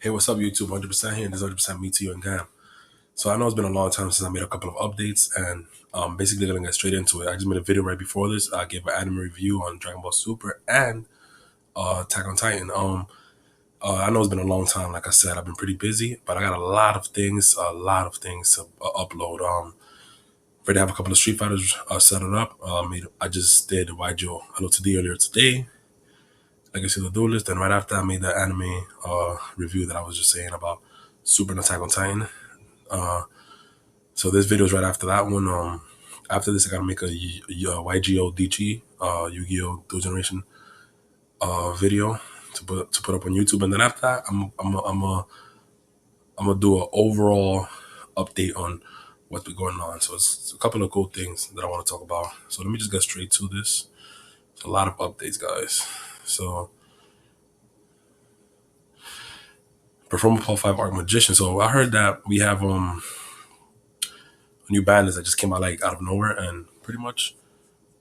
Hey, what's up, YouTube? 100% here, and this is 100% me to you and Gam. So I know it's been a long time since I made a couple of updates, and basically gonna get straight into it. I just made a video right before this. I gave an anime review on Dragon Ball Super and Attack on Titan. I know it's been a long time. Like I said, I've been pretty busy, but I got a lot of things to upload. Ready to have a couple of Street Fighters set it up. I just did Yugioh Hello Today earlier today. Like I said, the duelist. Then right after I made the anime review that I was just saying about Super and Attack on Titan. So this video is right after that one. After this, I gotta make a YGO DG, Yu-Gi-Oh! Dual Generation video to put up on YouTube, and then after that, I'm gonna do an overall update on what's been going on. So it's a couple of cool things that I want to talk about. So let me just get straight to this. It's a lot of updates, guys. So Performer Paul 5 Art Magician. So I heard that we have a new band that just came out like out of nowhere, and pretty much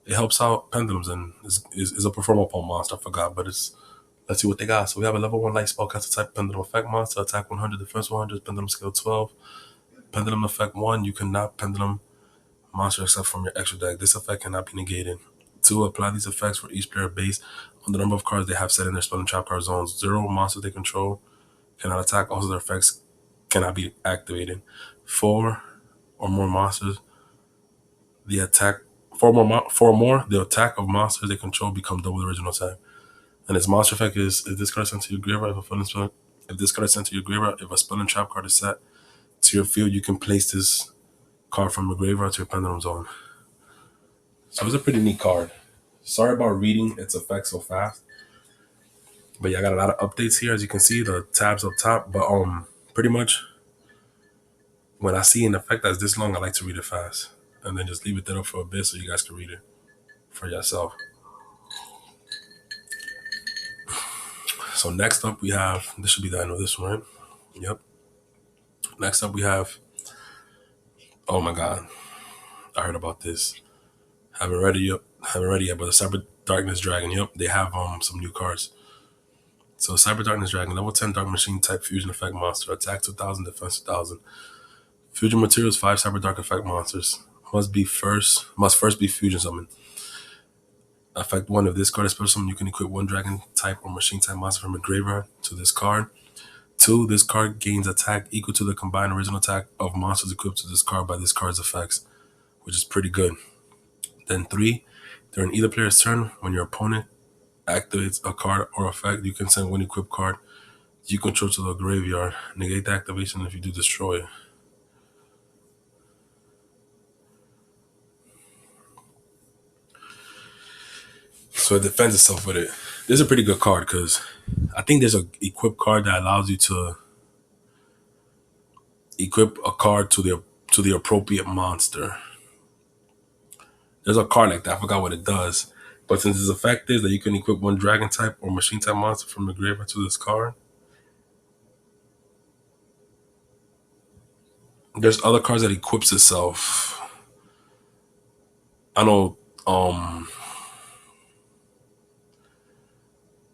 it helps out pendulums and is a performable monster. I forgot, but it's let's see what they got. So we have a level 1 light spellcaster type pendulum effect monster, attack 100, defense 100, pendulum skill 12. Pendulum effect 1, you cannot pendulum monster except from your extra deck. This effect cannot be negated. 2, apply these effects for each player based on the number of cards they have set in their spell and trap card zones. 0, monsters they control cannot attack. Also, their effects cannot be activated. 4 or more monsters, the attack four more, the attack of monsters they control become double the original attack. And its monster effect is if this card is sent to your graveyard, if this card is sent to your graveyard, if a spell and trap card is set to your field, you can place this card from your graveyard to your pendulum zone. So it's a pretty neat card. Sorry about reading its effects so fast. But yeah, I got a lot of updates here, as you can see, the tabs up top. But pretty much when I see an effect that's this long, I like to read it fast. And then just leave it there for a bit so you guys can read it for yourself. So next up we have, this should be the end of this one, right? Yep. Next up we have, oh my god, I heard about this. Haven't read it yet, but the Cyber Darkness Dragon, yep, they have some new cards. So Cyber Darkness Dragon, level 10 Dark Machine type fusion effect monster, attack 2000, defense 2000. Fusion materials 5 Cyber Dark effect monsters. Must first be fusion summoned. Effect 1, if this card is special summoned, you can equip 1 dragon type or machine type monster from a graveyard to this card. 2, this card gains attack equal to the combined original attack of monsters equipped to this card by this card's effects, which is pretty good. Then 3, during either player's turn, when your opponent activates a card or effect, you can send one equipped card you control to the graveyard. Negate the activation if you do destroy it. So it defends itself with it. This is a pretty good card because I think there's a equip card that allows you to equip a card to the appropriate monster. There's a card like that. I forgot what it does. But since its effect is that you can equip 1 dragon type or machine type monster from the graveyard to this card, there's other cards that equips itself. I know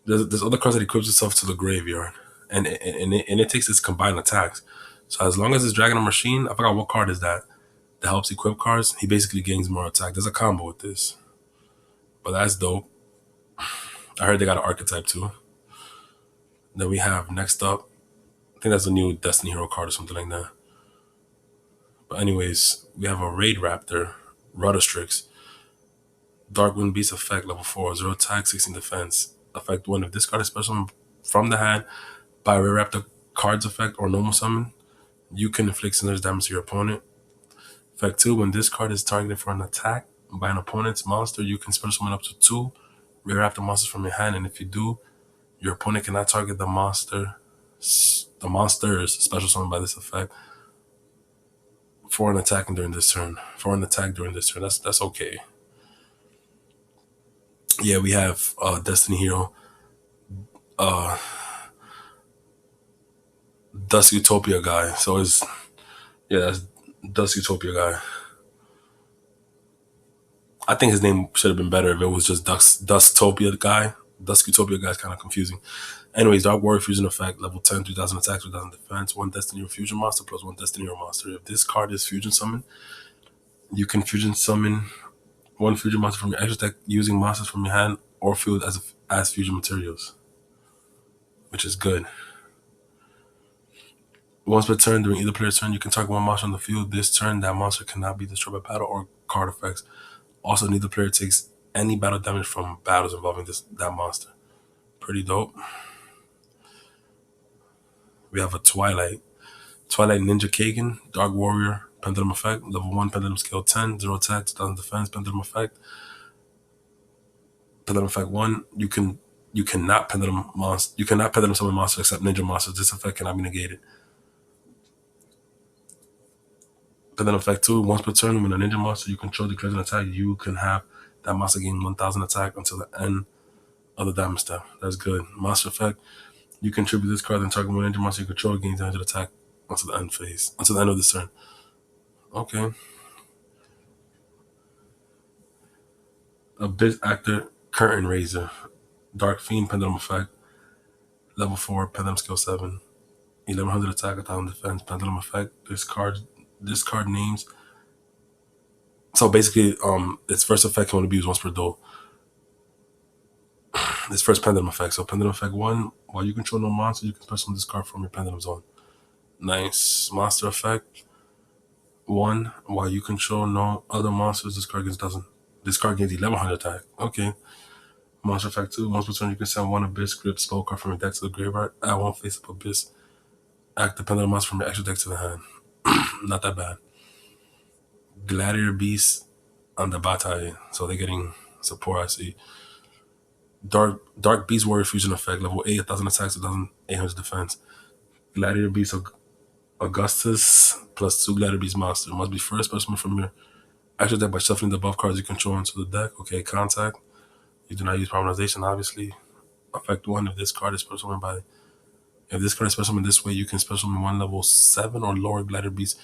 there's other cards that equips itself to the graveyard, and it takes its combined attacks. So as long as it's dragon or machine, I forgot what card is that helps equip cards. He basically gains more attack. There's a combo with this, but that's dope. I heard they got an archetype too. Then we have next up, I think that's a new Destiny Hero card or something like that. But anyways, we have a Raid Raptor, Rudderstrix, Darkwind Beast effect, level 4, 0 attack, 16 defense. Effect 1, if this card is special from the hand by a Raid Raptor card's effect or normal summon, you can inflict sinner's damage to your opponent. Effect 2, when this card is targeted for an attack by an opponent's monster, you can special summon up to 2 Raid Raptor monsters from your hand, and if you do, your opponent cannot target the monster's special summon by this effect for an attack during this turn. That's okay. Yeah, we have Destiny Hero, Dust Utopia guy. So that's Dust Utopia guy. I think his name should have been better if it was just Dustopia guy, Dusk Utopia guy's kind of confusing. Anyways, Dark Warrior Fusion Effect, level 10, 3000 attack, 3000 defense, 1 Destiny or Fusion Monster plus 1 Destiny or Monster. If this card is Fusion Summon, you can Fusion Summon one Fusion Monster from your extra deck using monsters from your hand or field as Fusion materials, which is good. Once per turn, during either player's turn, you can target one monster on the field. This turn, that monster cannot be destroyed by battle or card effects. Also, neither player takes any battle damage from battles involving that monster. Pretty dope. We have a Twilight Ninja Kagan, Dark Warrior, Pendulum Effect, level 1, Pendulum Skill 10, 0 attack, 2000 defense, Pendulum Effect. Pendulum Effect 1, you cannot pendulum summon monster except ninja monsters. This effect cannot be negated. Pendulum Effect 2, once per turn, when a ninja monster you control declares an attack, you can have that monster gain 1000 attack until the end of the damage step. That's good. Monster Effect, you contribute this card and target one ninja monster you control gains 100 attack until the end of this turn. Okay. Abyss Actor, Curtain Raiser, Dark Fiend, Pendulum Effect, level 4, Pendulum Skill 7, 1100 attack, 1000 defense, Pendulum Effect. This card names. So basically, its first effect can only be used once per duel. Its first Pendulum Effect. So Pendulum Effect 1, while you control no monster, you can special this card from your Pendulum Zone. Nice. Monster Effect 1, while you control no other monsters, this card gains 1100 attack. Okay. Monster Effect 2, once per turn, you can send one Abyss Grip spell card from your deck to the graveyard. Add one face up Abyss. Act the Pendulum monster from your extra deck to the hand. Not that bad. Gladiator Beast on the Bataille. So they're getting support, I see. Dark Beast Warrior Fusion Effect, level 8, 1000 attacks, 1800 defense. Gladiator Beast Augustus plus 2 Gladiator Beast monster. Must be first person from your extra deck by shuffling the above cards you control into the deck. Okay, contact. You do not use Harmonization, obviously. Effect 1, if this card is special in this way, you can special summon one level 7 or lower Gladiator Beast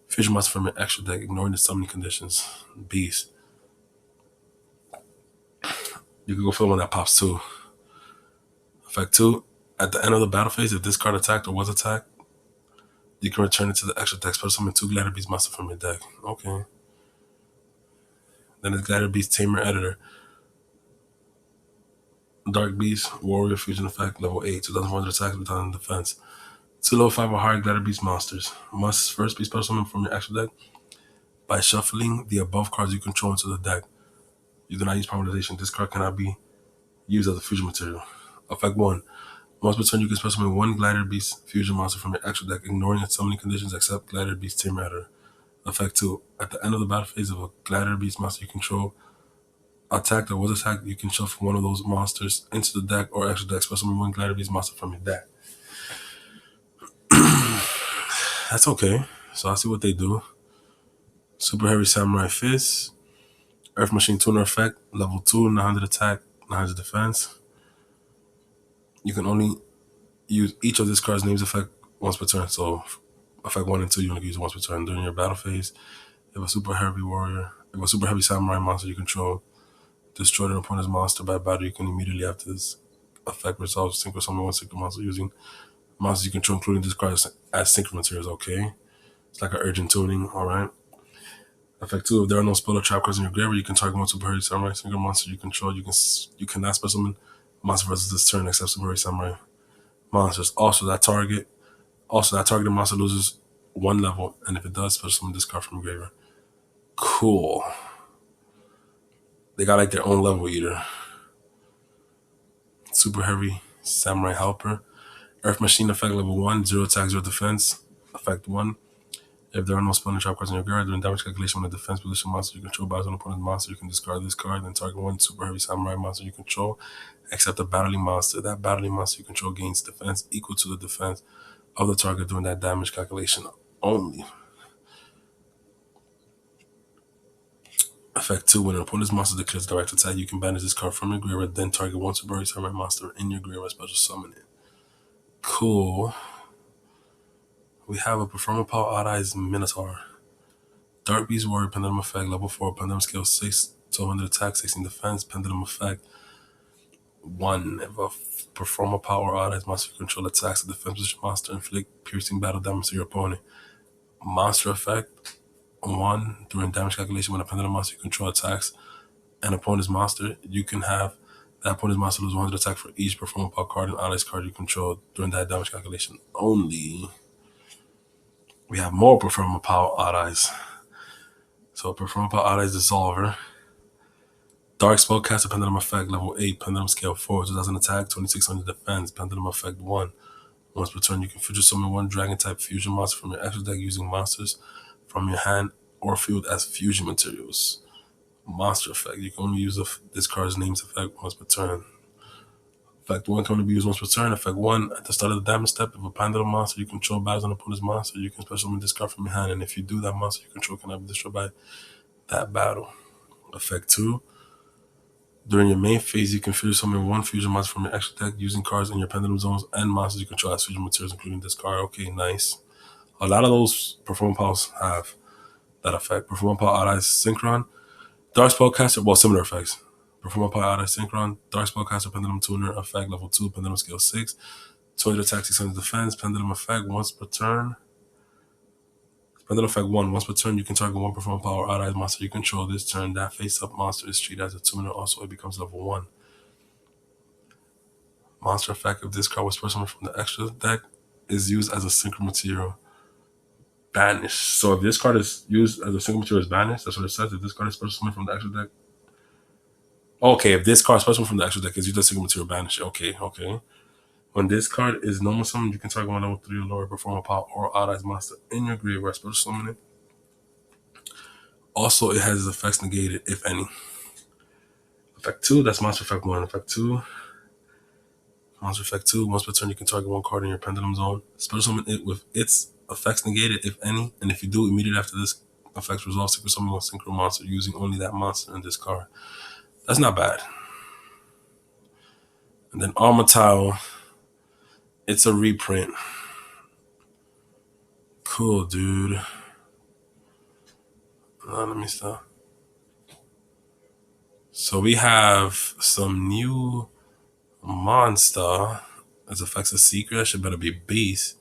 Fusion monster from your extra deck, ignoring the summoning conditions. Beast. You can go for the one that pops too. Effect 2, at the end of the battle phase, if this card attacked or was attacked, you can return it to the extra deck, special summon 2 Gladiator Beast monster from your deck. Okay. Then it's Gladiator Beast Tamer Editor. Dark Beast Warrior Fusion Effect, level 8, 2400 attacks, 1000 defense. 2 level 5 or higher Gladiator Beast monsters. Must first be special summoned from your extra deck by shuffling the above cards you control into the deck. You do not use Harmonization. This card cannot be used as a fusion material. Effect 1. Once per turn, you can special summon one Gladiator Beast fusion monster from your extra deck, ignoring its summoning conditions except Gladiator Beast Tamer Editor. Effect 2. At the end of the battle phase of a Gladiator Beast monster you control attacked or was attacked, you can shuffle one of those monsters into the deck or extra deck, special summon one Gladiator Beast monster from your deck. That's okay. So I'll see what they do. Super Heavy Samurai Fist, Earth Machine Tuner Effect, level 2, 900 attack, 900 defense. You can only use each of this card's names effect once per turn. So effect 1 and 2, you only use once per turn. During your battle phase, if a super heavy samurai monster you control destroy an opponent's monster by battle, you can immediately after this effect resolve synchro summon one synchro monster using monsters you control, including this card as synchro materials. Okay. It's like an urgent tuning, alright. Effect 2, if there are no spell or trap cards in your graveyard, you can target one super heavy samurai synchro monster you control. You cannot special summon monster versus this turn except super heavy samurai monsters. That targeted monster loses 1 level, and if it does, special summon this card from your graveyard. Cool. They got like their own level eater. Super Heavy Samurai Helper. Earth Machine effect level 1, 0 attack, 0 defense. Effect 1. If there are no spell and trap cards in your graveyard, during damage calculation when the defense position monster you control battles an opponent's monster, you can discard this card, then target one Super Heavy Samurai monster you control, except a battling monster. That battling monster you control gains defense equal to the defense of the target during that damage calculation only. Effect 2, when an opponent's monster declares direct attack, you can banish this card from your graveyard, then target one Super Heavy Samurai monster in your graveyard, special summon it. Cool. We have a Performer Power Odd Eyes Minotaur. Dark Beast Warrior Pendulum Effect, level 4, Pendulum Skill 6, 1200 attack, 16 defense, Pendulum Effect. 1. If perform a power outage monster control attacks a defense position monster, inflict piercing battle damage to your opponent. Monster effect 1. During damage calculation, when a pendulum monster you control attacks an opponent's monster, you can have that opponent's monster lose 100 attack for each perform a power card and outage card you control during that damage calculation only. We have more perform a power outage. So perform a power outage dissolver. Dark Spellcaster Pendulum Effect, level 8, Pendulum Scale 4, 2000 attack, 2600 defense, Pendulum Effect 1. Once per turn, you can future summon one Dragon type fusion monster from your extra deck using monsters from your hand or field as fusion materials. Monster Effect, you can only use this card's name's effect once per turn. Effect 1 can only be used once per turn. Effect 1, at the start of the damage step, if a Pendulum monster you control battles an opponent's monster, you can special summon this card from your hand, and if you do, that monster you control can have destroyed by that battle. Effect 2, during your main phase, you can fusion summon one fusion monster from your extra deck using cards in your pendulum zones and monsters you control as fusion materials, including this card. Okay, nice. A lot of those Perform Pulse have that effect. Perform Pulse Allies Synchron, Dark Spellcaster, well, similar effects. Perform Pulse Allies Synchron, Dark Spellcaster Pendulum Tuner Effect, level 2, Pendulum Scale 6, 200 attack, 600 defense, Pendulum Effect once per turn. Pendulum Effect 1, once per turn, you can target one Perform Power Allies monster you control. This turn, that face-up monster is treated as a tuner. Also, it becomes level 1. Monster effect, if this card was personal from the extra deck, is used as a synchro material. Banished. So if this card is used as a synchro material, is banished. That's what it says. If this card is personal from the extra deck. Okay, if this card is personal from the extra deck, is used as synchro material, banished. Okay, okay. When this card is normal summon, you can target one level 3 or lower, perform a power or allies monster in your graveyard, special summon it. Also, it has its effects negated, if any. Effect 2, that's Monster Effect 1. Effect 2, Monster Effect 2, once per turn, you can target one card in your pendulum zone. Special summon it with its effects negated, if any, and if you do, immediately after this effects resolve, secret summon one synchro monster using only that monster in this card. That's not bad. And then Armor Tile, it's a reprint. Cool, dude. Let me stop. So we have some new monster. As affects a secret, that should better be beast.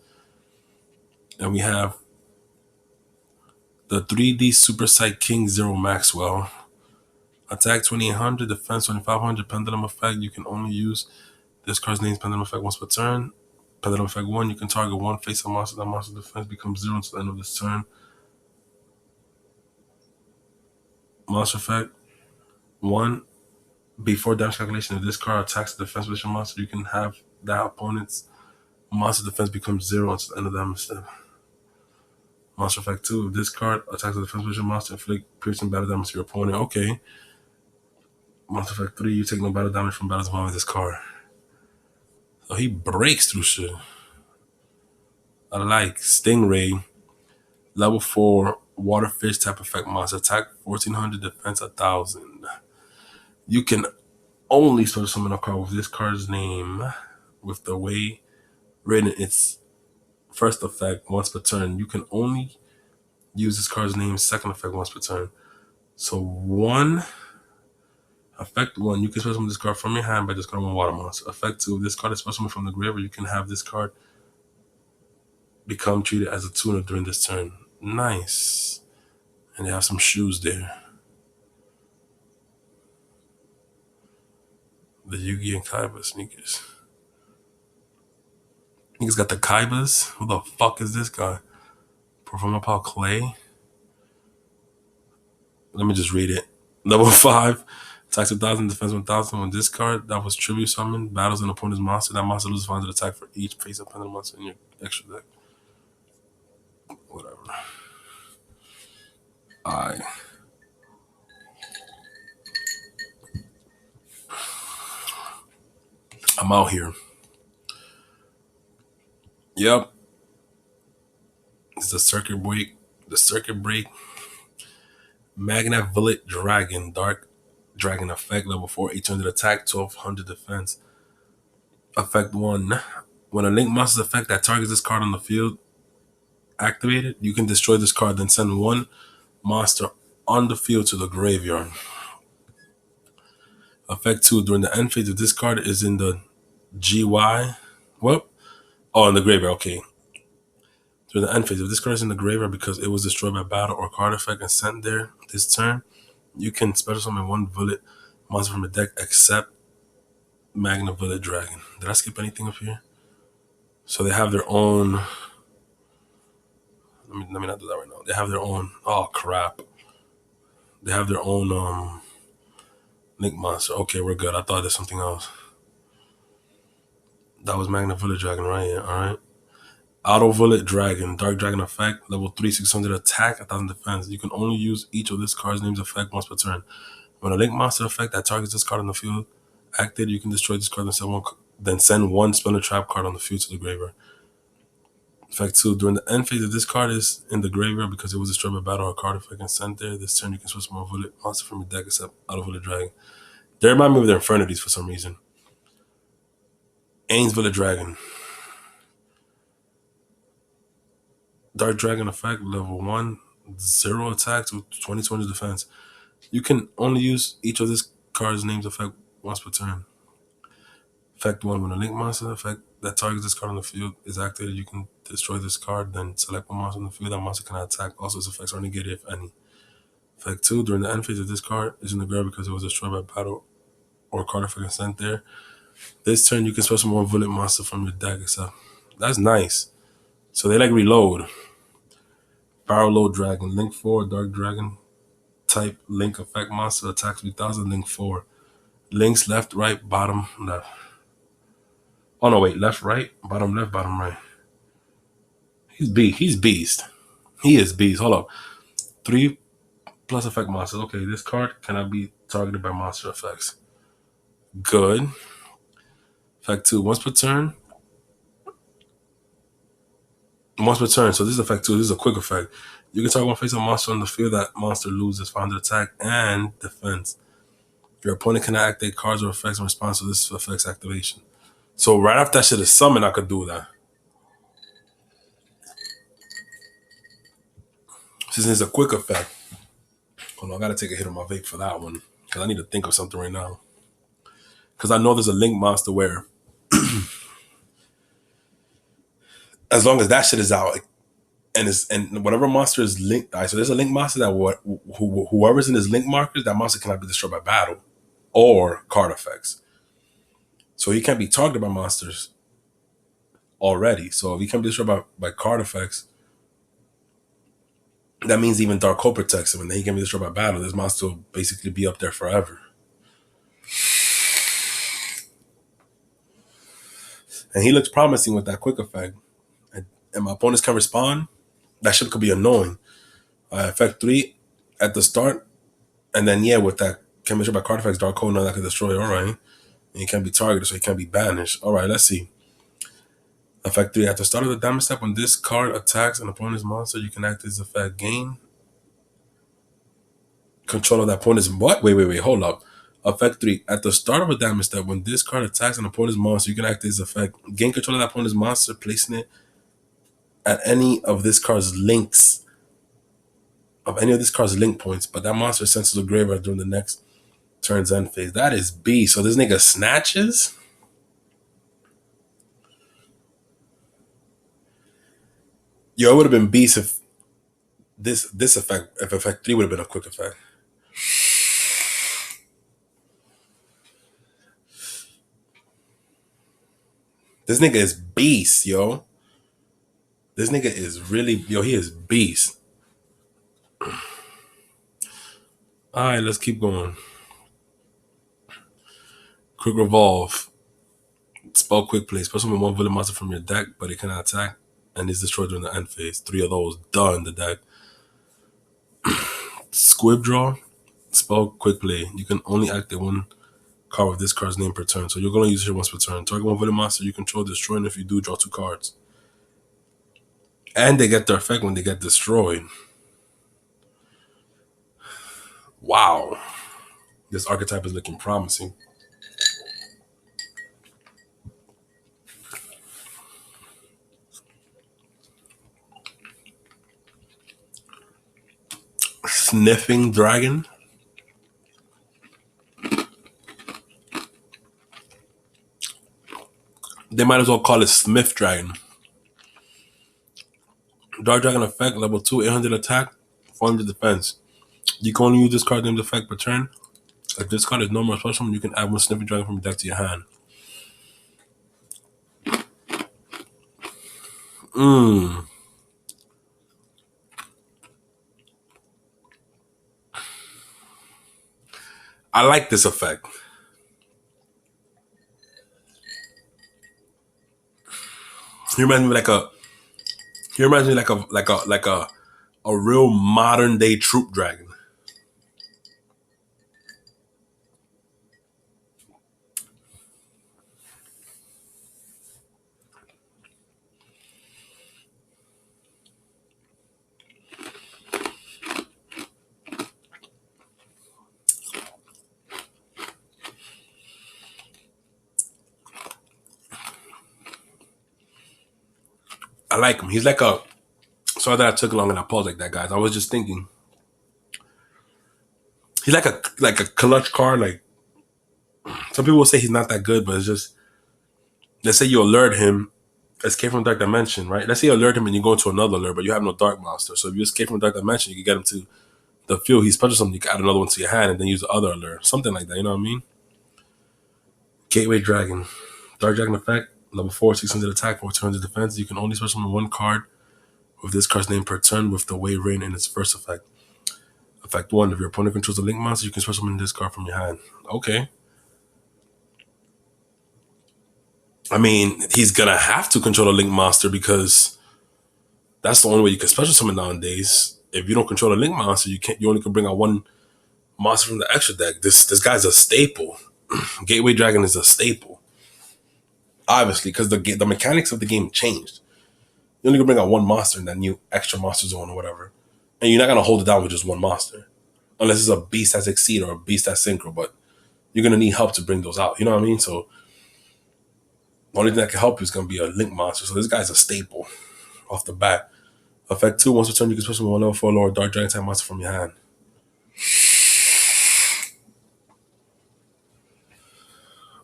And we have the 3D Super Psych King Zero Maxwell. Attack 2800, defense 2500, pendulum effect. You can only use this card's name's pendulum effect once per turn. Pendulum effect 1, you can target one face of monster. That monster defense becomes 0 until the end of this turn. Monster effect 1, before damage calculation, if this card attacks the defense position monster, you can have that opponent's monster defense becomes 0 until the end of the damage step. Monster effect 2, if this card attacks the defense position monster, inflict piercing battle damage to your opponent. Okay. Monster effect 3, you take no battle damage from battles involving this card. So he breaks through shit. I like Stingray, level 4, water fish type effect monster. Attack 1400, defense 1000. You can only special summon a card with this card's name with the way written its first effect once per turn. You can only use this card's name's second effect once per turn. So effect 1, you can special summon this card from your hand by discarding one water monster. Effect 2, if this card is special summoned from the graveyard, you can have this card become treated as a tuner during this turn. Nice. And they have some shoes there. The Yugioh and Kaiba sneakers. Niggas got the Kaibas. Who the fuck is this guy? Perform Power Clay. Let me just read it. Level 5. Attacks 1000, defense 1000. When this card that was tribute summoned battles an opponent's monster, that monster loses 500 attack for each face up pendant monster in your extra deck. Whatever. Alright. I'm out here. Yep. It's the circuit break. The circuit break. Magna Violet Dragon. Dark Dragon effect. Level 4. 800 attack. 1200 defense. Effect 1. When a link monster's effect that targets this card on the field activated, you can destroy this card, then send one monster on the field to the graveyard. Effect 2, during the end phase of this card is in the GY. What? Oh, in the graveyard. Okay. During the end phase, if this card is in the graveyard because it was destroyed by battle or card effect and sent there this turn, you can special summon one Violet monster from the deck except Magna Violet Dragon. Did I skip anything up here? So they have their own. Let me not do that right now. They have their own. Oh crap! They have their own Link monster. Okay, we're good. I thought there's something else. That was Magna Violet Dragon, right? Yeah. All right. Auto Violet Dragon, Dark Dragon effect, level 3, 600 attack, 1000 defense. You can only use each of this card's name's effect once per turn. When a Link monster effect that targets this card on the field acted, you can destroy this card and send one Splinter Trap card on the field to the graveyard. Effect 2, during the end phase, if this card is in the graveyard because it was destroyed by battle or card effect and sent there, this turn you can switch more Violet monster from your deck except Auto Violet Dragon. They remind me of their Infernities for some reason. Ains Violet Dragon. Dark Dragon effect, level 1, 0 attacks with 2020 defense. You can only use each of this card's name's effect once per turn. Effect 1, when a Link monster effect that targets this card on the field is activated, you can destroy this card, then select one monster on the field. That monster cannot attack. Also, its effects are negated if any. Effect 2, during the end phase of this card is in the grave because it was destroyed by battle or card effect and sent there. This turn, you can special one Violet monster from your deck. So that's nice. So they like reload. Barrel Load Dragon, Link 4, Dark Dragon type Link effect monster attacks 3000, Link 4. Links left, right, bottom, left. Oh no, wait, left, right, bottom, left, bottom, right. He's beast. He is beast. Hold up. 3 plus effect monsters. Okay, this card cannot be targeted by monster effects. Good. Effect 2, once per turn. Once per turn. So this is effect 2. This is a quick effect. You can target one face of monster on the field. That monster loses 500 attack and defense. Your opponent cannot activate cards or effects in response to this effect's activation. So right after that shit is summoned, I could do that. Since it's a quick effect. Hold on, I gotta take a hit of my vape for that one. Because I need to think of something right now. Because I know there's a Link monster where as long as that shit is out, and whatever monster is linked. All right, so there's a Link monster that whoever's in his Link markers, that monster cannot be destroyed by battle or card effects. So he can't be targeted by monsters already. So if he can't be destroyed by card effects, that means even Dark Hole protects him, and then he can be destroyed by battle. This monster will basically be up there forever. And he looks promising with that quick effect. And my opponents can respond. That shit could be annoying. Effect 3 at the start, and then yeah, with that can be destroyed by card effects, Dark Hole, now that can destroy. All right, and he can't be targeted, so he can't be banished. All right, let's see. Effect 3, at the start of the damage step, when this card attacks an opponent's monster, you can activate this effect. Gain control of that opponent's what? Wait, hold up. Effect 3, at the start of a damage step, when this card attacks an opponent's monster, you can activate this effect. Gain control of that opponent's monster, placing it at any of this card's links, of any of this card's link points, but that monster is sent to the graveyard during the next turn's end phase. That is B. So this nigga snatches? Yo, it would have been beast if this effect, if effect 3 would have been a quick effect. This nigga is beast, yo. This nigga is really, yo, he is beast. Alright, let's keep going. Quick Revolve. Spell Quick Play. Special summon one villain monster from your deck, but it cannot attack and is destroyed during the end phase. 3 of those done the deck. Squib Draw. Spell Quick Play. You can only activate one card with this card's name per turn. So you're going to use it once per turn. Target one villain monster you control, destroy, and if you do, draw 2 cards. And they get their effect when they get destroyed. Wow. This archetype is looking promising. Sniffing Dragon. They might as well call it Smith Dragon. Dark Dragon effect, level 2, 800 attack, 400 defense. You can only use this card named effect per turn. If this card is no more special, you can add one Sniffing Dragon from your deck to your hand. I like this effect. He reminds me like a. He reminds me like a real modern day troop dragon. I like him. He's like a. Sorry that I took long and I paused like that, guys. I was just thinking. He's like a clutch card. Like some people will say he's not that good, but it's just let's say you alert him, escape from dark dimension, right? Let's say you alert him and you go into another alert, but you have no dark monster. So if you escape from dark dimension, you can get him to the field. He's special something. You can add another one to your hand and then use the other alert, something like that. You know what I mean? Gateway Dragon, Dark Dragon effect, level 4, 600 attack, 200 defense. You can only special summon one card with this card's name per turn with the way rain in its first effect. Effect 1, if your opponent controls a link monster, you can special summon this card from your hand. Okay. I mean, he's gonna have to control a link monster because that's the only way you can special summon nowadays. If you don't control a link monster, you can't. You only can bring out one monster from the extra deck. This guy's a staple. Gateway Dragon is a staple, obviously, because the mechanics of the game changed. You only can bring out one monster in that new extra monster zone or whatever, and you're not gonna hold it down with just one monster, unless it's a beast that's Exceed or a beast that's Synchro. But you're gonna need help to bring those out. You know what I mean? So the only thing that can help you is gonna be a link monster. So this guy's a staple off the bat. Effect 2, once per turn, you can special one level 4 lower Dark Dragon type monster from your hand.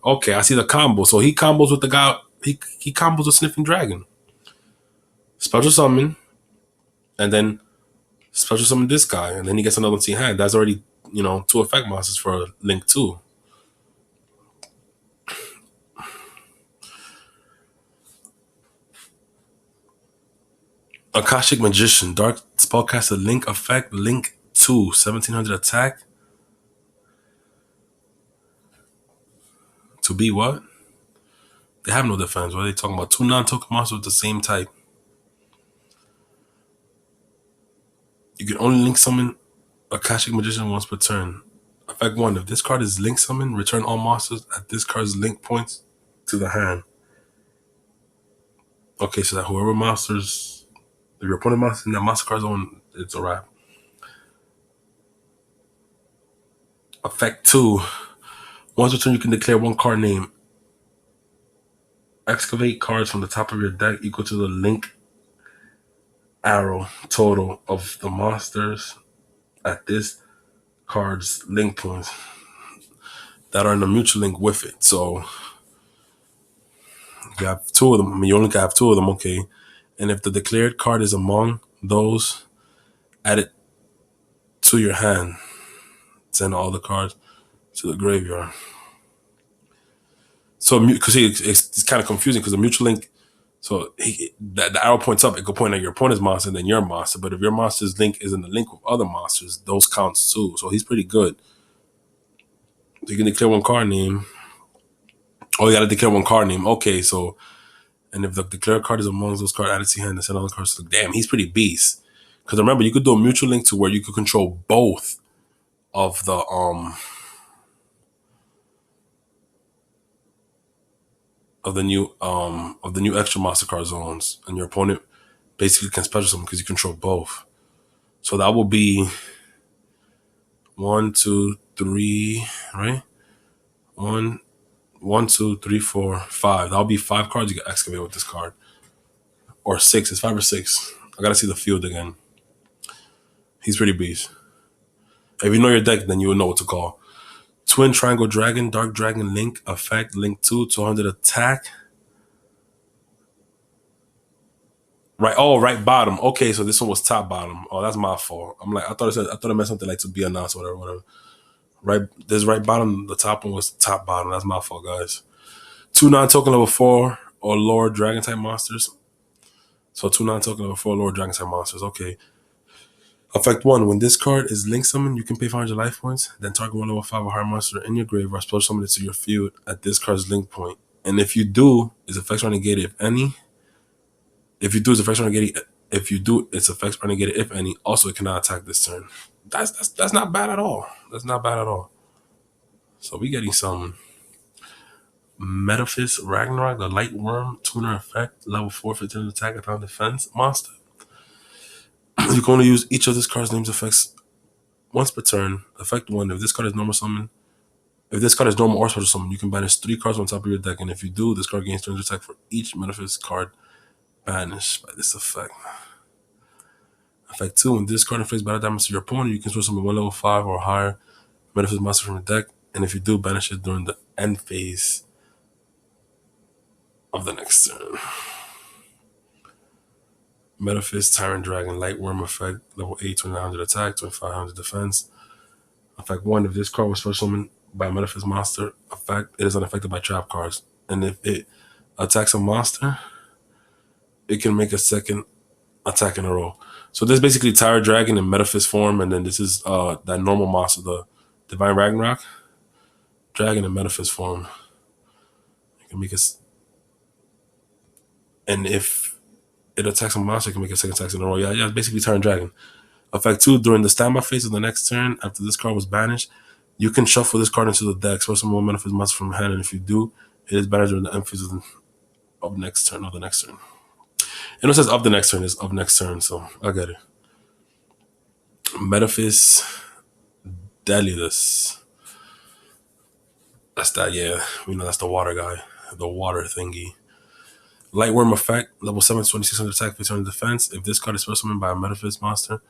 Okay, I see the combo. So he combos with the guy. He combos with Sniffing Dragon. Special summon, and then special summon this guy, and then he gets another one to your hand. That's already two effect monsters for Link 2. Akashic Magician, Dark Spellcaster Link effect, Link 2, 1700 attack. To be what? They have no defense. What are they talking about? Two non-token monsters with the same type. You can only link summon Akashic Magician once per turn. Effect 1, if this card is link summon, return all monsters at this card's link points to the hand. Okay, so that whoever monsters, if your opponent monsters in that monster card zone, it's a wrap. Effect 2, once per turn you can declare one card name. Excavate cards from the top of your deck equal to the link arrow total of the monsters at this card's link points that are in the mutual link with it. So you have two of them. I mean, you only have two of them, okay. And if the declared card is among those, add it to your hand. Send all the cards to the graveyard. So, because it's kind of confusing because the mutual link. So the arrow points up. It could point at your opponent's monster and then your monster. But if your monster's link is in the link with other monsters, those counts too. So he's pretty good. So you can declare one card name. Oh, you got to declare one card name. Okay, so and if the declared card is amongst those cards added to your hand, and send all the cards to the damn, he's pretty beast. Because remember, you could do a mutual link to where you could control both of the of the new extra monster card zones, and your opponent basically can special summon because you control both. So that will be 1, 2, 3, right? One, 1, 2, 3, 4, 5. That'll be 5 cards you can excavate with this card, or 6. It's 5 or 6. I gotta see the field again. He's pretty beast. If you know your deck, then you will know what to call. Twin Triangle Dragon, Dark Dragon Link effect, Link 2, 200 attack. Right. Oh, right bottom. Okay, so this one was top bottom. Oh, that's my fault. I'm like, I thought it meant something like to be announced or whatever, whatever. Right, this right bottom. The top one was top bottom. That's my fault, guys. Two non-token level 4 or lower dragon type monsters. So two non-token level 4 lower dragon type monsters. Okay. Effect one: when this card is link summoned, you can pay 500 life points. Then target one level 5 or higher monster in your grave or special summon it to your field at this card's link point. And if you do, its effects are negated if any. If you do, its effects are negated. If you do, its effects are negated if any. Also, it cannot attack this turn. That's not bad at all. That's not bad at all. So we getting some Metaphys Ragnarok, the light worm tuner effect, level 4 15 attack upon defense monster. You can only use each of this card's name's effects once per turn. Effect one: if this card is normal summon, if this card is normal or special summon, you can banish 3 cards on top of your deck, and if you do, this card gains 200 attack for each Metaphys card banished by this effect. Effect two: when this card inflicts battle damage to your opponent, you can switch summon one level 5 or higher Metaphys monster from your deck, and if you do, banish it during the end phase of the next turn. Metaphys Tyrant Dragon Light Worm effect, level 8, 2900 attack, 2500 defense. Effect one: if this card was special summoned by a Metaphys monster, effect it is unaffected by trap cards. And if it attacks a monster, it can make a second attack in a row. So this is basically Tyrant Dragon in Metaphys form, and then this is that normal monster, the Divine Ragnarok Dragon in Metaphys form. It can make us, and if it attacks a monster, it can make a second attack in a row. Yeah, it's basically Tyrant Dragon. Effect two: during the standby phase of the next turn, after this card was banished, you can shuffle this card into the deck, special summon one Metaphys monster from hand, and if you do, it is banished during the end phase of the next turn. And it says of the next turn is of next turn, so I get it. Metaphys Delidus. That's that, yeah. We know that's the water guy, the water thingy. Lightworm effect, level 7, 2600 attack, 1500 defense. If this card is special summoned by a Metaphys monster,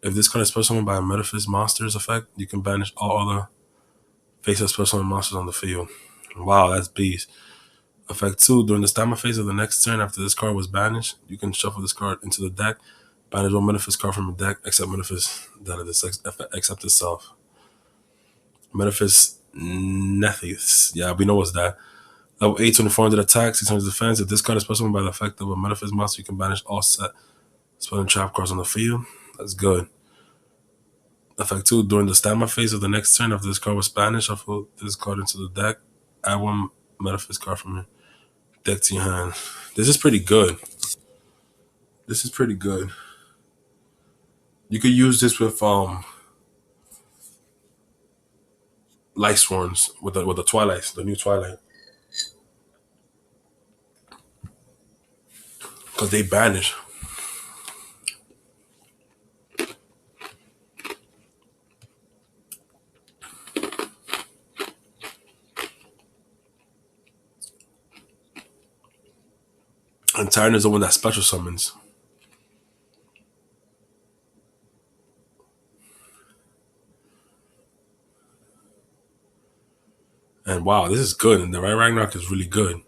if this card is special summoned by a Metaphys monster's effect, you can banish all other face-up special summon monsters on the field. Wow, that's beast. Effect two: during the stamina phase of the next turn after this card was banished, you can shuffle this card into the deck, banish one Metaphys card from your deck, except Metaphys except itself. Metaphys Nethys. Yeah, we know what's that. Level 8, 2400 attack, 600 defense. If this card is special by the effect of a Metaphys monster, you can banish all set spell and trap cards on the field. That's good. Effect two: during the stamina phase of the next turn after this card was banished, shuffle this card into the deck, add one Metaphys card from your deck to your hand. This is pretty good. This is pretty good. You could use this with Light Sworns with the Twilight, the new Twilight, because they banish. And Tyrant is the one that special summons. And wow, this is good. And the Right Ragnarok is really good.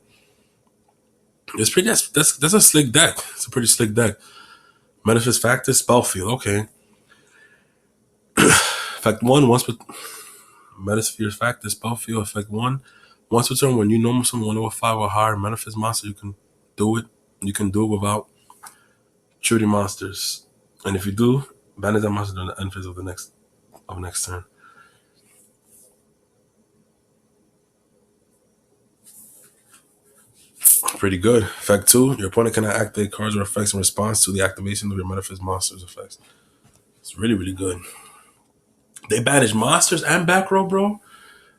It's pretty. That's a slick deck. It's a pretty slick deck. Metaphys Factor Spellfield. Okay. Effect one: once per Metasphere Factor Spellfield. Effect one: once per turn, when you normal summon one over 5 or higher Metaphys monster, you can do it. You can do it without shooting monsters. And if you do, banish that monster during the end phase of the next turn. Pretty good. Effect two: your opponent cannot activate cards or effects in response to the activation of your Metaphys monster's effects. It's really, really good. They banish monsters and back row, bro.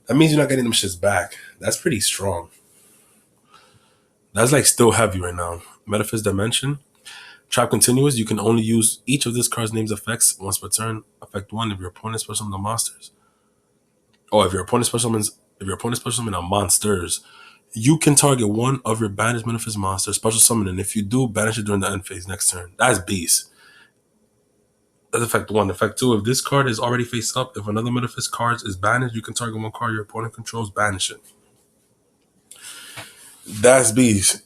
That means you're not getting them shits back. That's pretty strong. That's like still heavy right now. Metaphys Dimension. Trap Continuous. You can only use each of this card's name's effects once per turn. Effect one: if your opponent special summons the monsters. Or if your opponent special summon a monsters, you can target one of your banished Metaphys monsters, special summon, and if you do, banish it during the end phase next turn. That's beast. That's effect one. Effect two: if this card is already face up, if another Metaphys card is banished, you can target one card your opponent controls, banish it. That's beast.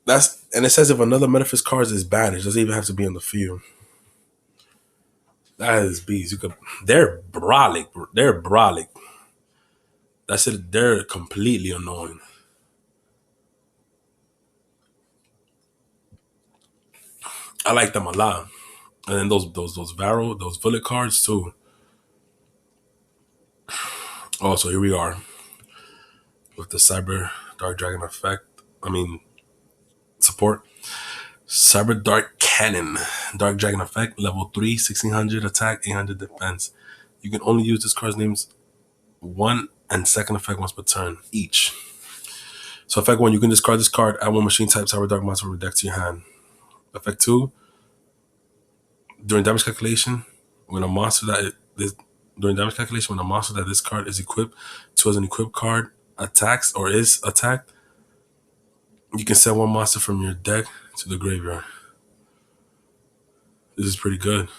That's And it says if another Metaphys card is banished, it doesn't even have to be on the field. That is bees. You could. They're brolic. They're brolic. That's it. They're completely annoying. I like them a lot. And then those Varo, those Bullet cards too. Oh, so here we are with the Cyber Dark Dragon effect. I mean support. Cyber Dark Cannon. Dark Dragon effect. Level 3, 1600 attack, 800 defense. You can only use this card's names one and second effect once per turn each. So effect 1, you can discard this card, add one machine type Cyber Dark monster from your deck to your hand. Effect 2, during damage calculation, when a monster that this during damage calculation, when a monster that this card is equipped to as an equipped card attacks or is attacked, you can send one monster from your deck to the graveyard. This is pretty good.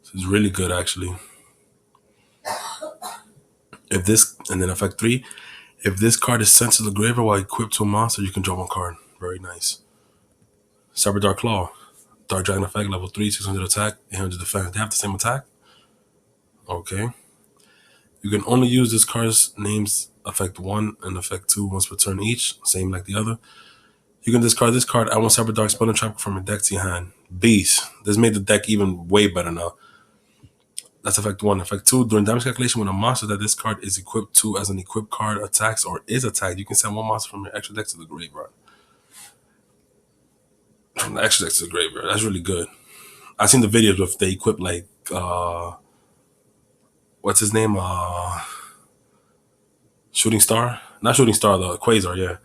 This is really good actually. If this and then effect 3, if this card is sent to the graveyard while equipped to a monster, you can draw one card. Very nice. Cyber Dark Claw. Dark Dragon effect, level 3, 600 attack, 800 defense. They have the same attack? Okay. You can only use this card's names effect 1 and effect 2 once per turn each, same like the other. You can discard this card, add one Cyber Dark Spell and Trap from your deck to your hand. Beast. This made the deck even way better now. That's effect 1. Effect 2, during damage calculation, when a monster that this card is equipped to as an equipped card attacks or is attacked, you can send one monster from your extra deck to the graveyard. From the extra deck to the graveyard. That's really good. I've seen the videos if they equip like what's his name? Shooting Star? Not Shooting Star though, Quasar, yeah.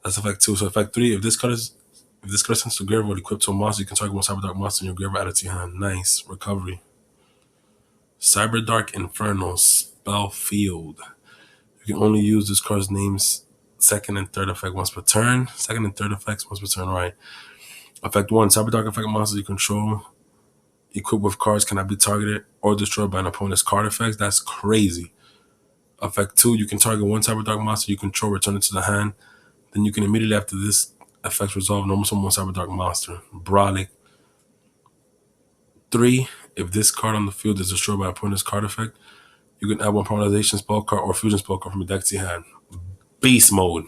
That's effect 2. So effect 3, if this card is sent to the graveyard equipped to a monster, you can target one Cyber Dark monster in your graveyard added to your hand. Nice. Recovery. Cyber Dark Inferno Spell Field. You can only use this card's names second and third effect once per turn. Second and third effects once per turn, right. Effect 1, Cyber Dark effect monsters you control equipped with cards cannot be targeted or destroyed by an opponent's card effects. That's crazy. Effect 2, you can target one Cyber Dark monster you control, return it to the hand. Then you can immediately after this effect resolve normal summon one Cyber Dark monster. Brolic. 3, if this card on the field is destroyed by an opponent's card effect, you can add one paralyzation spell card or fusion spell card from your deck to your hand. Beast mode.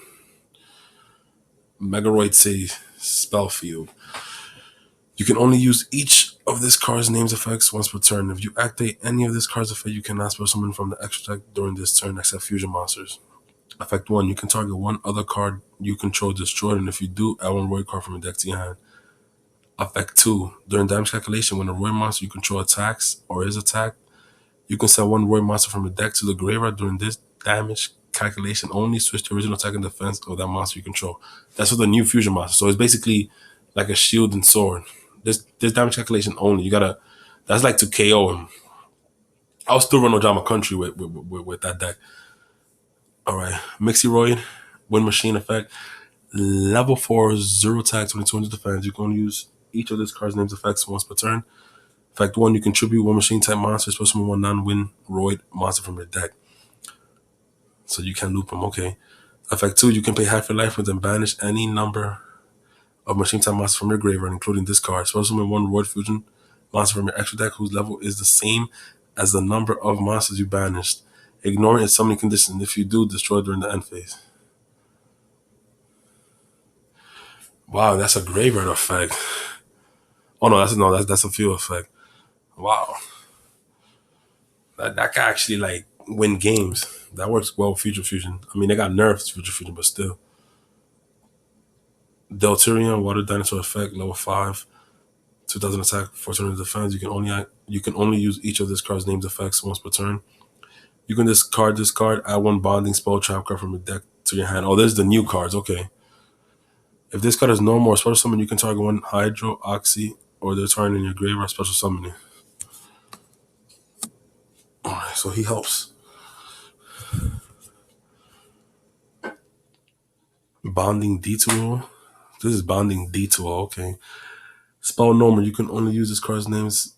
Megaroid City Spell Field. You can only use each of this card's names effects once per turn. If you activate any of this card's effect, you cannot spell summon from the extra deck during this turn except fusion monsters. Effect 1, you can target one other card you control destroyed, and if you do, add one Roy card from your deck to your hand. Effect 2, during damage calculation, when a Roy monster you control attacks or is attacked, you can send one Roy monster from your deck to the graveyard during this damage calculation only. Switch the original attack and defense of that monster you control. That's for the new fusion monster. So it's basically like a shield and sword. This damage calculation only. You gotta. That's like to KO him. I'll still run Ojama Country with that deck. All right, Mixieroid, Wind Machine effect, level 4, 0 attack, 2200 defense. You can only use each of this card's names effects once per turn. Effect 1, you contribute one machine type monster, especially one non-wind roid monster from your deck. So you can loop them, okay. Effect 2, you can pay half your life and then banish any number of machine type monsters from your graveyard, including this card. So summon one roid fusion monster from your extra deck whose level is the same as the number of monsters you banished. Ignore its summoning condition. If you do, destroy during the end phase. Wow, that's a graveyard effect. Oh no, that's a field effect. Wow. That can actually like win games. That works well with Future Fusion. I mean, they got nerfs to Future Fusion, but still. Delturian Water Dinosaur effect, level 5, 2000 attack, 1400 defense. You can only use each of this card's named effects once per turn. You can discard this card, add one bonding spell trap card from your deck to your hand. Oh, there's the new cards. Okay. If this card is normal or special summon, you can target one Hydro, Oxy, or their turn in your graveyard special summoning. Alright, so he helps. Bonding Detour. This is Bonding Detour, okay. Spell normal, you can only use this card's name's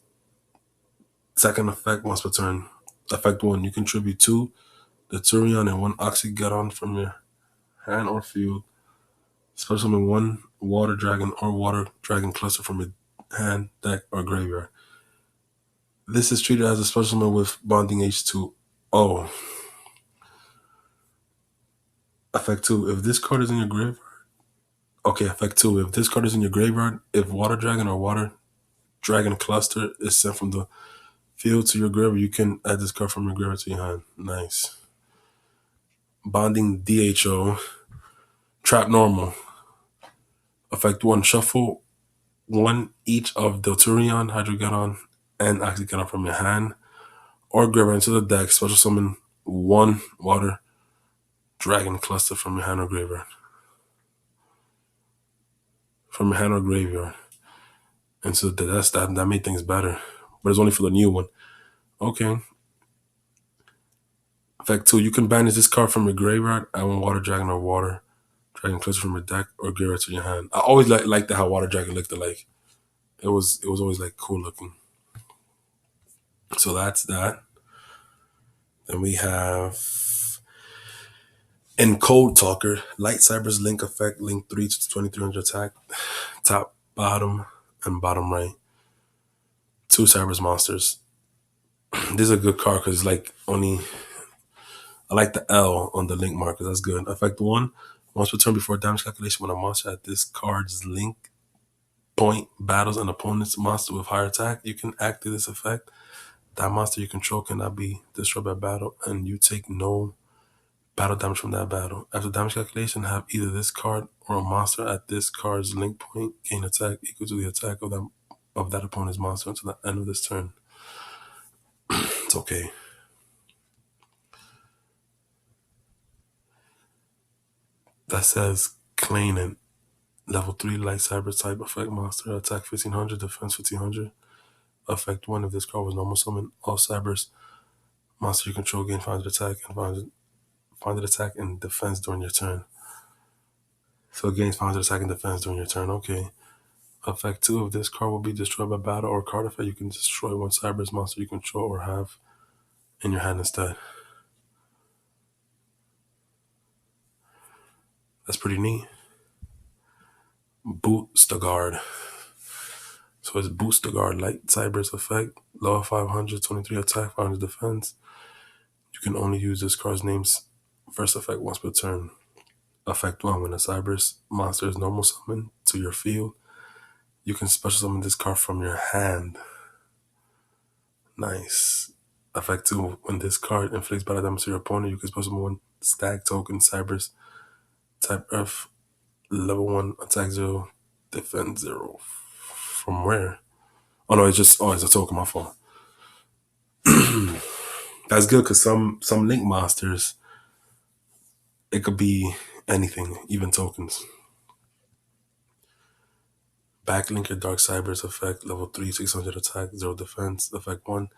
second effect once per turn. Effect 1, you contribute 2 the Turion and 1 Oxygeddon from your hand or field Special summon one water dragon or water dragon cluster from your hand, deck, or graveyard. This is treated as a special summon with bonding H2. Oh, effect 2. If this card is in your graveyard. Okay, effect 2. If this card is in your graveyard, if water dragon or water dragon cluster is sent from the field to your graveyard, you can add this card from your graveyard to your hand. Nice. Bonding DHO. Trap normal. Effect 1. Shuffle one each of Delturion, Hydrogeddon, and Oxygeddon from your hand or graveyard into the deck. Special summon one water dragon cluster from your hand or graveyard. From your hand or graveyard. And so that made things better. But it's only for the new one. Okay. Effect 2. You can banish this card from your graveyard. Add one water dragon or water dragon cluster from your deck or graveyard to your hand. I always liked how water dragon looked like. It was always like cool looking. So that's that. Then we have in Code Talker, Light Cyber's Link effect, link 3 to 2300 attack, top, bottom, and bottom right. Two Cyber's monsters. This is a good card because it's like only. I like the L on the link markers. That's good. Effect 1. Once per turn before damage calculation, when a monster at this card's link point battles an opponent's monster with higher attack, you can activate this effect. That monster you control cannot be destroyed by battle, and you take no battle damage from that battle. After damage calculation, have either this card or a monster at this card's link point gain attack equal to the attack of that opponent's monster until the end of this turn. It's okay. That says Clanin, level 3 light cyber type effect monster, attack 1500, defense 1500. Effect 1. If this card was normal summon, all cybers monster you control gain 500 attack and 500 attack and defense during your turn. So it gains 500 attack and defense during your turn. Okay. Effect 2. If this card will be destroyed by battle or card effect, you can destroy one Cyber's monster you control or have in your hand instead. That's pretty neat. Boost the guard. So it's Boost the guard, light Cyber's effect, lower 500, 23 attack, 500 defense. You can only use this card's name's first effect once per turn. Effect 1. When a Cyber's monster is normal summoned to your field, you can special summon this card from your hand. Nice. Effect 2. When this card inflicts battle damage to your opponent, you can special summon one stag token Cyber's type Earth, level 1, attack 0, defense 0. From where? Oh no, it's a token, my fault. That's good because some link monsters, it could be anything, even tokens. Backlink your Dark Cyber's effect, level 3, 600 attack, 0 defense. Effect 1.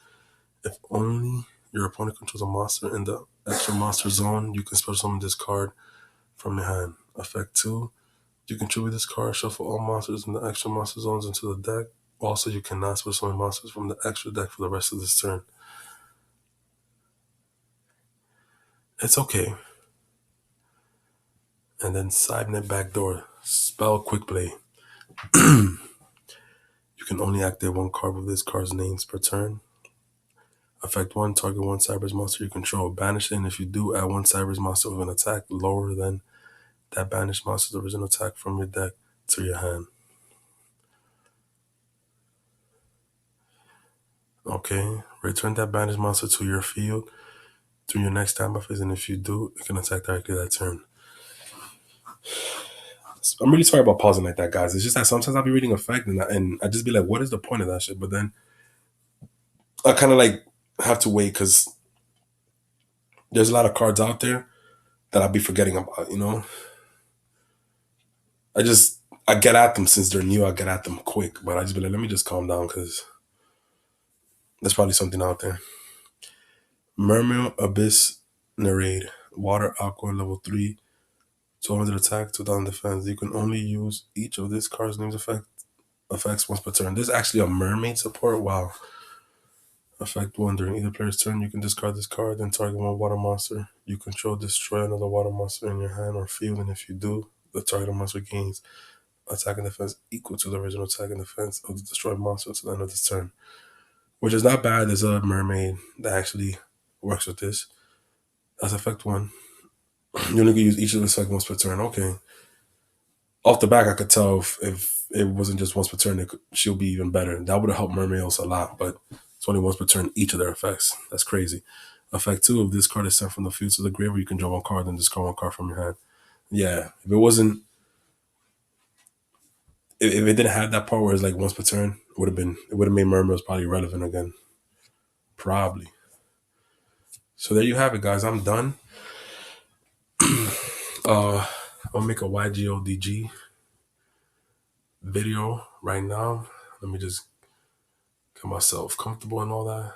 If only your opponent controls a monster in the extra monster zone, you can special summon this card from your hand. Effect 2. You contribute this card, shuffle all monsters in the extra monster zones into the deck. Also, you cannot special summon monsters from the extra deck for the rest of this turn. It's okay. And then Sidenet Backdoor. Spell Quick Play. You can only activate one card with this card's names per turn. Effect 1. Target one Cyber's monster you control. Banish it, and if you do, add one Cyber's monster with an attack lower than that banished monster's original attack from your deck to your hand. Okay. Return that banished monster to your field through your next standby phase, and if you do, it can attack directly that turn. I'm really sorry about pausing like that, guys. It's just that sometimes I'll be reading effect and I just be like, what is the point of that shit? But then I kind of like have to wait because there's a lot of cards out there that I'll be forgetting about, you know? I get at them since they're new. I get at them quick, but I just be like, let me just calm down because there's probably something out there. Mermail Abyss Narrate. Water Aqua level 3. 200 attack, 2000 defense. You can only use each of this card's names effects once per turn. There's actually a mermaid support. Wow. Effect 1. During either player's turn, you can discard this card, then target one water monster. You control, destroy another water monster in your hand or field, and if you do, the target monster gains attack and defense equal to the original attack and defense of the destroyed monster to the end of this turn. Which is not bad. There's a mermaid that actually works with this. That's effect one. You only can use each of the effect once per turn. Okay. Off the back, I could tell if it wasn't just once per turn, she'll be even better. That would have helped mermaids a lot, but it's only once per turn each of their effects. That's crazy. Effect two, if this card is sent from the field to the grave, you can draw one card and discard one card from your hand. Yeah, if it wasn't, if it didn't have that part where it's like once per turn, it would have made mermaids probably relevant again. Probably. So there you have it, guys. I'm done. I'll make a YGODG video right now. Let me just get myself comfortable and all that.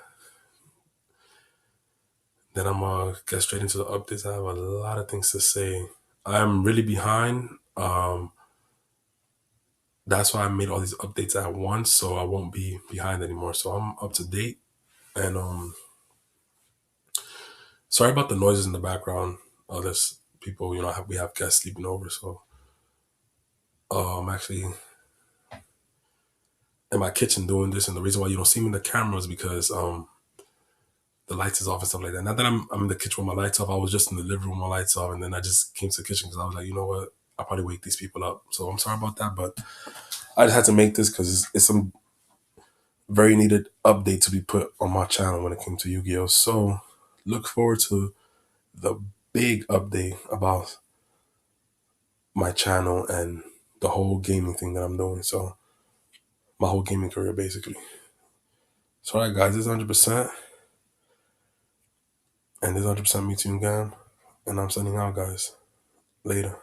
Then I'm gonna get straight into the updates. I have a lot of things to say. I'm really behind. That's why I made all these updates at once, so I won't be behind anymore. So I'm up to date. And sorry about the noises in the background. There's people, we have guests sleeping over. So I'm actually in my kitchen doing this, and the reason why you don't see me in the camera is because the lights is off and stuff like that. Not that I'm in the kitchen with my lights off. I was just in the living room with my lights off, and then I just came to the kitchen because I was like, you know what? I'll probably wake these people up. So I'm sorry about that, but I just had to make this because it's some very needed update to be put on my channel when it came to Yu-Gi-Oh. So look forward to the big update about my channel and the whole gaming thing that I'm doing. So my whole gaming career basically. So alright guys, this is 100%. And this is 100% me, Team Gam. And I'm sending out, guys. Later.